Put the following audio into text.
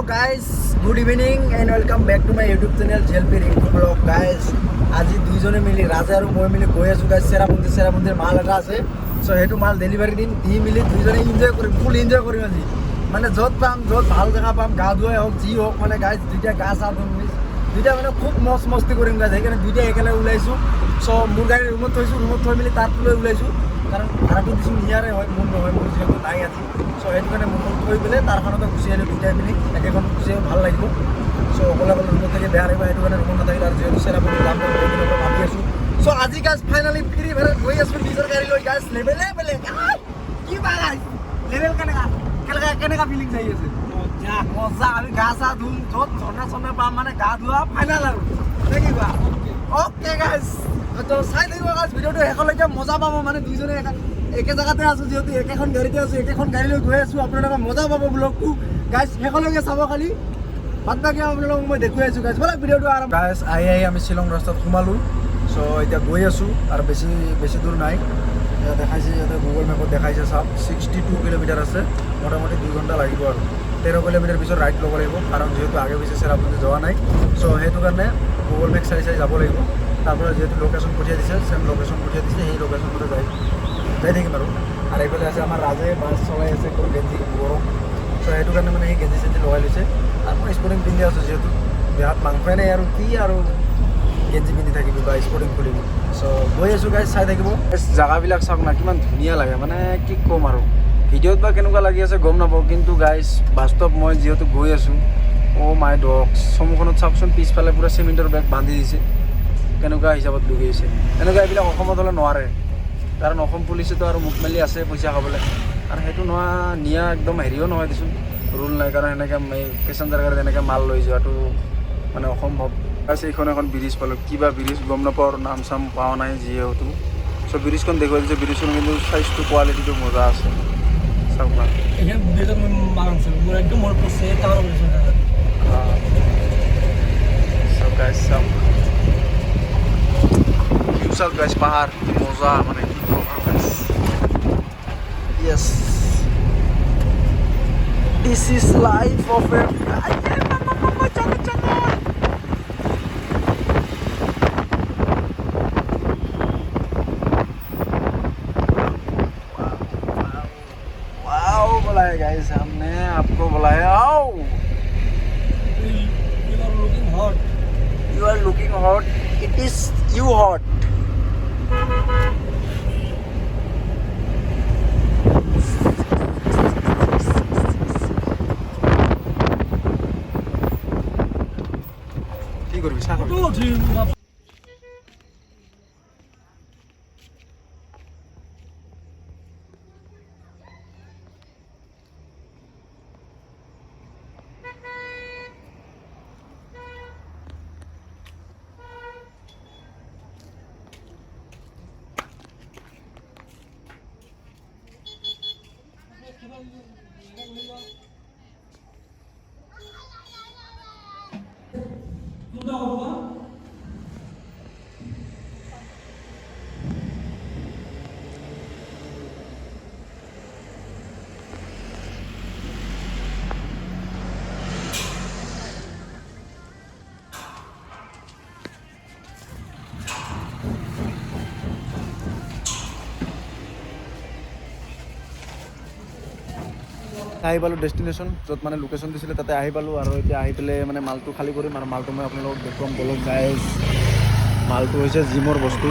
guys, good evening and welcome back to my YouTube channel JLP Rinku Vlog guys. আজি দুইজনে মিলি ৰাজা আৰু মই মিলি গৈ আছো গাইছ চেৰাপুঞ্জিৰ মাল এটা আছে সো হেতু মাল ডেলিভাৰি দিম দি মিলি দুইজনে এনজয় কৰিম ফুল এনজয় কৰিম আজি মানে য'ত পাম য'ত ভাল জেগা পাম গা ধুৱাই হওক যি হওক মানে গাইছ দুইটা গা চা ধুম দুইটা মানে খুব মস্ত মস্তি কৰিম গাইছ সেইকাৰণে দুইটা একেলগে ওলাইছোঁ সো মোৰ গাড়ী ৰুমত থৈছোঁ ৰুমত থৈ মিলি তাত লৈ ওলাইছোঁ কাৰণ ভাড়াটো দিছোঁ নিয়াৰে হয় মোৰ নহয় মোৰ যিহেতু নাই আজি সো সেইটো কাৰণে মোৰ থৈ পেলাই তাৰখনতে গুচি আহিলোঁ দুইটাই মিলি একেখন গুচি আহিব ভাল লাগিব সো অকলে অকলে ৰুমত থাকি বেয়া লাগিব সেইটো কাৰণে ৰুমত নাথাকিলে আৰু যিহেতু চেৰাপুঞ্জি যাম ভাবি আছোঁ সো আজি গাইছ ফাইনেলি ফ্ৰী ভাড়াত গৈ আছোঁ নিজৰ গাড়ী লৈ গাইছ লেভেলে বেলেগ কি বা গাইছ লেভেল কেনেকা ফিলিংছ আহি আছে মজা আমি গা চা ধুম য'ত ঝৰ্ণা চৰ্ণা পাম মানে গা ধোৱা ফাইনেল আৰু নে কি কোৱা অ'কে গাইছ তো চাই থাকিব গাইছ ভিডিঅ'টো শেষলৈকে মজা পাব মানে দুইজনে একে জেগাতে আছোঁ যিহেতু একেখন গাড়ীতে আছোঁ একেখন গাড়ী লৈ গৈ আছোঁ আপোনালোকে মজা পাব ব্লগটো গাইছ শেষলৈকে চাব খালি বাদ বাকী আপোনালোকক মই দেখুৱাই আছোঁ গাইছ ব'লক ভিডিঅ'টো আৰম্ভ গাইছ আহি আমি শ্বিলং ৰাস্তাত সোমালোঁ চ' এতিয়া গৈ আছোঁ আৰু বেছি দূৰ নাই দেখাইছে ইয়াতে গুগল মেপত দেখাইছে চাওক 62 কিলোমিটাৰ আছে মোটামুটি 2 ঘণ্টা লাগিব আৰু 13 কিলোমিটাৰ পিছত ৰাইড ল'ব লাগিব কাৰণ যিহেতু আগে পিছে চেৰাপুঞ্জি যোৱা নাই চ' সেইটো কাৰণে গুগল মেপ চাই যাব লাগিব তাৰপৰা যিহেতু লোকেশ্যন পঠিয়াই দিছে চেম লোকেশ্যন পঠিয়াই দিছে সেই লোকেশ্যনতে যাই থাকিম আৰু এইফালে আছে আমাৰ ৰাজে বাছ চলাই আছে একদম গেঞ্জি গৰম চ' সেইটো কাৰণে মানে সেই গেঞ্জি চেঞ্জি লগাই লৈছে আৰু মই স্পৰ্টিং পিন্ধি আছোঁ যিহেতু দেহাত মাংসই নাই আৰু কি আৰু গেঞ্জি পিন্ধি থাকিবি বা স্পৰ্টিং খুলিবি চ' গৈ আছোঁ গাইজ চাই থাকিব জেগাবিলাক চাওক না কিমান ধুনীয়া লাগে মানে কি ক'ম আৰু ভিডিঅ'ত বা কেনেকুৱা লাগি আছে গম নাপাওঁ কিন্তু গাইজ বাস্তৱ মই যিহেতু গৈ আছোঁ অ' মাই ডগছ চমুখনত চাওকচোন পিছফালে পূৰা চিমেণ্টৰ বেগ বান্ধি দিছে কেনেকুৱা হিচাপত লুকি আছে এনেকুৱা এইবিলাক অসমত হ'লে নোৱাৰে কাৰণ অসম পুলিচেতো আৰু মুখ মেলি আছে পইচা খাবলৈ আৰু সেইটো নিয়া একদম হেৰিও নহয় দেচোন ৰুল নাই কাৰণ এনেকৈ পেচেঞ্জাৰ গাড়ীত এনেকৈ মাল লৈ যোৱাটো মানে অসম্ভৱ আছে এইখন এখন ব্ৰিজ পালোঁ কিবা ব্ৰিজ গম নাপাওঁ আৰু নাম চাম পোৱা নাই যিহেতু চ' ব্ৰিজখন দেখুৱাই দিছে ব্ৰিজখন কিন্তু চাইজটো কোৱালিটিটো মজা আছে চাওক না চাওক গাইজ চাওক চাওক গাইজ পাহাৰ কি মজা মানে কি ক'ম আৰু guys Yes this is life of A guys हमने आपको बुलाया आओ you are looking hot it is you hot কি করবি সাগর আহি পালোঁ ডেষ্টিনেশ্যন য'ত মানে লোকেশ্যন দিছিলে তাতে আহি পালোঁ আৰু এতিয়া আহি পেলাই মানে মালটো খালী কৰিম আৰু মালটো মই আপোনালোকক দেখুৱাম বলক গাইজ মালটো হৈছে জিমৰ বস্তু